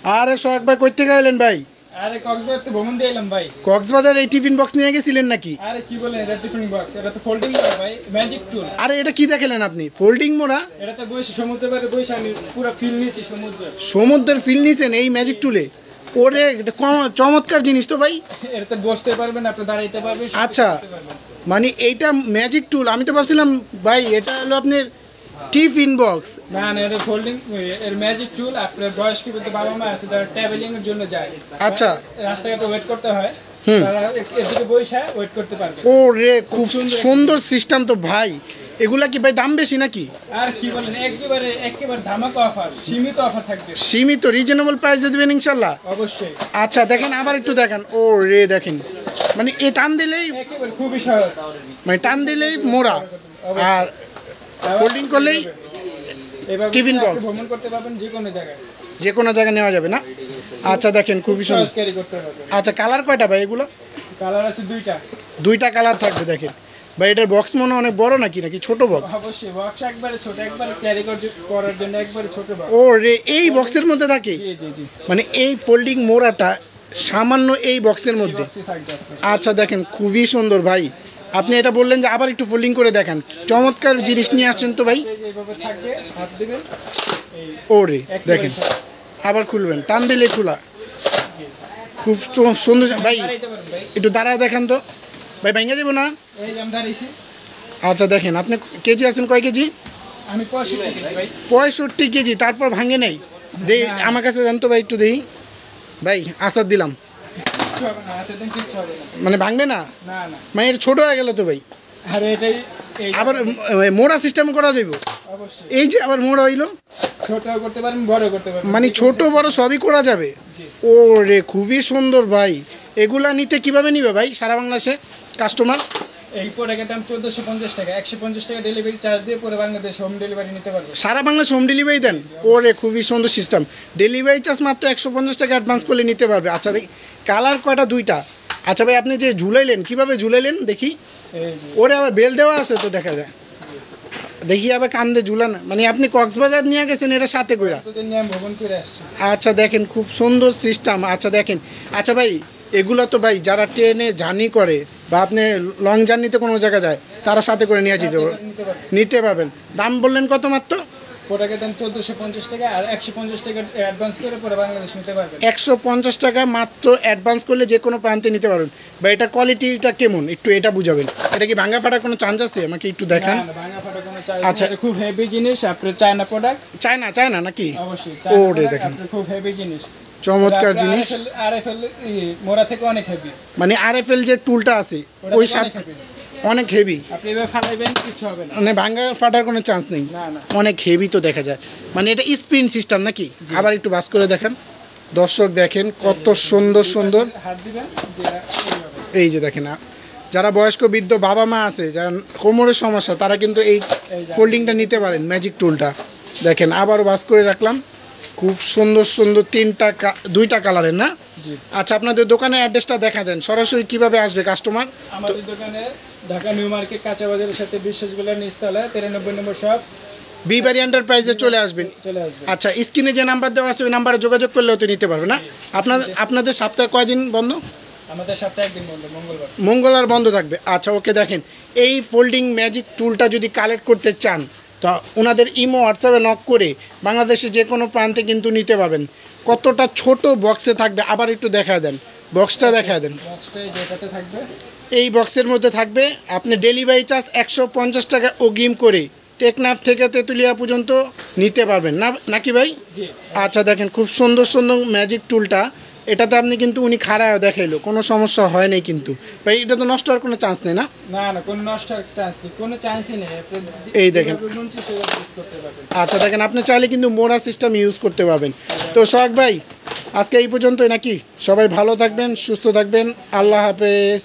আরে সোহাগ ভাই কই থেকে এলেন ভাই? আরে কক্সবাজার তো ভ্রমণ দিয়ে এলাম ভাই। কক্সবাজার এই টিফিন বক্স নিয়ে গেছিলেন নাকি? আরে কি বলেন, এটা টিফিন বক্স, এটা তো ফোল্ডিং করা ভাই, ম্যাজিক টুল। আরে এটা কি দেখালেন আপনি? ফোল্ডিং মোড়া? এটা তো বসে সমুদ্রের পাড়ে বসে আমি পুরো ফিল নিয়েছি সমুদ্রের ফিল নিছেন এই ম্যাজিক টুলে? ওরে এটা চমৎকার জিনিস তো ভাই। এটা তো বসতে পারবেন, আপনি দাঁড়াইতে পারবেন। আচ্ছা, মানে এইটা ম্যাজিক টুল। আমি তো ভাবছিলাম ভাই এটা হলো আপনার টিফিন বক্স। না না, এটা ফোল্ডিং এর ম্যাজিক টুল। আপনার বয়স্ক কিন্তু বাবা মা আছে, তারা ট্রাভেলিং এর জন্য যায়। আচ্ছা, রাস্তাঘাটে ওয়েট করতে হয়, তারা এদিকে বসে ওয়েট করতে পারবে। ও রে খুব সুন্দর সিস্টেম তো ভাই। এগুলা কি ভাই দাম বেশি নাকি? আর কি বলেন, একেবারে একেবারে ধামাকা অফার, সীমিত অফার থাকবে। সীমিত রিজনেবল প্রাইসে দেবেন ইনশাল্লাহ? অবশ্যই। আচ্ছা দেখেন, আবার একটু দেখেন। ও রে দেখেন, মানে এ টান দিলেই, একেবারে খুবই সহজ, মানে টান দিলেই মোড়া, আর ফোল্ডিং করলেই টিফিন বক্স। ভ্রমণ করতে পারবেন যে কোনো জায়গায়, যে কোনো জায়গায় নেওয়া যাবে না? আচ্ছা দেখেন খুবই সুন্দর। ক্যারি করতে পারবেন। আচ্ছা কালার কয়টা ভাই এগুলো? কালার আছে দুইটা। দুইটা কালার থাকবে। দেখেন ভাই এটার বক্স মনে অনেক বড় নাকি ছোট বক্স? অবশ্যই বক্স একবারে ছোট, একবারে ক্যারি করার জন্য একবারে ছোট বক্স। ও রে এই বক্সের মধ্যে থাকে? জি জি জি, মানে এই ফোল্ডিং মোড়াটা সামান্য এই বক্সের মধ্যে। আচ্ছা দেখেন খুবই সুন্দর ভাই। আপনি এটা বললেন যে আবার একটু ফোল্ডিং করে দেখান। চমৎকার জিনিস নিয়ে আসছেন তো ভাই। এইভাবে থাকবে, হাত দিবেন, ও রে দেখেন, আবার খুলবেন, টান দিলে খোলা। খুব সুন্দর ভাই। একটু দাঁড়ায় দেখান তো ভাই, ভেঙে যাবো না? এই যে আমি দাঁড়াইছি। আচ্ছা দেখেন, আপনি কেজি আছেন কয় কেজি? আমি 65 কেজি ভাই। 65 কেজি, তারপর ভাঙে নেই? দেই আমার কাছে দেন তো ভাই, একটু দেই ভাই। আচার দিলাম, কিচ্ছু হবে না, আছে দেন, কিচ্ছু হবে না। মানে ভাঙবে না? না না, মানে এটা ছোট হয়ে গেল তো ভাই। আরে এটাই আবার মোড়া সিস্টেম করা যাইব? অবশ্যই। এই যে আবার মোড়া হইলো, ছোটও করতে পারেন, বড় করতে পারেন, মানে ছোট বড় সবই করা যাবে। ও রে খুবই সুন্দর ভাই। এগুলা নিতে কিভাবে নিবে ভাই সারা বাংলাদেশে কাস্টমার? এই প্রোডাক্টের দাম 1450 টাকা। 150 টাকা ডেলিভারি চার্জ দিয়ে পুরো বাংলাদেশ হোম ডেলিভারি নিতে পারবে। সারা বাংলাদেশ হোম ডেলিভারি দেন? ওরে খুবই সুন্দর সিস্টেম। ডেলিভারি চার্জ মাত্র 150 টাকা অ্যাডভান্স করলে নিতে পারবে। আচ্ছা দেখি কালার কয়টা? দুইটা। আচ্ছা ভাই আপনি যে ঝুলাইলেন, কিভাবে ঝুলাইলেন দেখি? ওরে আবার বেল দেওয়া আছে তো, দেখা যায়। দেখি আবার কান্দে ঝুলান, মানে আপনি কক্সবাজার নিয়ে গেছেন এটা সাথে কইরা? আচ্ছা দেখেন খুব সুন্দর সিস্টেম। আচ্ছা দেখেন, আচ্ছা ভাই এগুলো তো ভাই যারা ট্রেনে জার্নি করে বা আপনি লং জার্নিতে কোনো জায়গায় যায়, তারা সাথে করে নিয়ে নিতে পারবেন। দাম বললেন কত মাত্র? প্রোডাক্টের দাম 1450 টাকা, আর 150 টাকা অ্যাডভান্স করে পুরো বাংলাদেশ নিতে পারবেন। 150 টাকা মাত্র অ্যাডভান্স করলে যে কোনো প্রান্তে নিতে পারবেন। বা এটার কোয়ালিটিটা কেমন একটু এটা বুঝাবেন। এটা কি ভাঙা ফাটার কোনো চান্স আছে? আমাকে একটু দেখান। ভাঙা ফাটার কোনো চান্স নেই। আচ্ছা, খুব হেভি জিনিস, আপনার চায়না প্রোডাক্ট। চায়না নাকি? অবশ্যই ওরে দেখেন খুব হেভি জিনিস, চমৎকার জিনিস। আরএফএল মোড়া থেকে অনেক হেভি। মানে আরএফএল যে টুলটা আছে ওই সাথে অনেক হেভি। আপনি এভাবে ফালাইবেন, কিছু হবে না, মানে ভাঙা ফাটার কোনো চান্স নেই। অনেক হেভি তো দেখা যায়। মানে এটা স্পিন সিস্টেম নাকি? আবার একটু বাস করে দেখেন দর্শক, দেখেন কত সুন্দর সুন্দর। হাত দিবেন, এই যে দেখেন, যারা বয়স্ক বৃদ্ধ বাবা মা আছে, যারা কোমরের সমস্যা, তারা কিন্তু এই ফোল্ডিংটা নিতে পারেন, ম্যাজিক টুলটা। দেখেন আবারও বাস করে রাখলাম। খুব সুন্দর সুন্দর দুইটা কালারের না? আচ্ছা আপনাদের দোকানের অ্যাড্রেসটা দেখা দেন, সরাসরি কিভাবে আসবে কাস্টমার? আমাদের দোকানে ঢাকা নিউ মার্কেট কাঁচা বাজারের সাথে বিশ্বাসগুলোর নিচতলা 93 নম্বর শপ, বিবারি এন্টারপ্রাইজে চলে আসবেন। আচ্ছা স্ক্রিনে যে নাম্বার দেওয়া আছে ওই নাম্বারে যোগাযোগ করলেও তো নিতে পারবে না? আপনাদের সপ্তাহে কয়দিন বন্ধ? আমাদের সপ্তাহে একদিন বন্ধ, মঙ্গলবার বন্ধ থাকবে। আচ্ছা ওকে, দেখেন এই ফোল্ডিং ম্যাজিক টুলটা যদি কালেক্ট করতে চান তো ওনাদের ইমো হোয়াটসঅ্যাপে নক করে বাংলাদেশে যে কোনো প্রান্তে কিন্তু নিতে পারবেন। কতটা ছোট বক্সে থাকবে আবার একটু দেখা দেন, বক্সটা দেখা দেন। এই বক্সের মধ্যে থাকবে। আপনি ডেলিভারি চার্জ 150 টাকা অগ্রিম করে টেকনাফ থেকে তেঁতুলিয়া পর্যন্ত নিতে পারবেন না নাকি ভাই? আচ্ছা দেখেন খুব সুন্দর সুন্দর ম্যাজিক টুলটা। এটাতে আপনি কিন্তু উনি খাড়ায় দেখাইলো, কোনো সমস্যা হয় নাই কিন্তু ভাই। এটা তো নষ্ট হওয়ার কোনো চান্স নেই না? না না, কোনো নষ্ট হওয়ার চান্স নেই, কোনো চান্সই নেই। এই দেখেন। আচ্ছা দেখেন, আপনি চাইলে কিন্তু মোড়া সিস্টেম ইউজ করতে পারবেন। তো সোহাগ ভাই আজকে এই পর্যন্তই নাকি? সবাই ভালো থাকবেন, সুস্থ থাকবেন, আল্লাহ হাফেজ।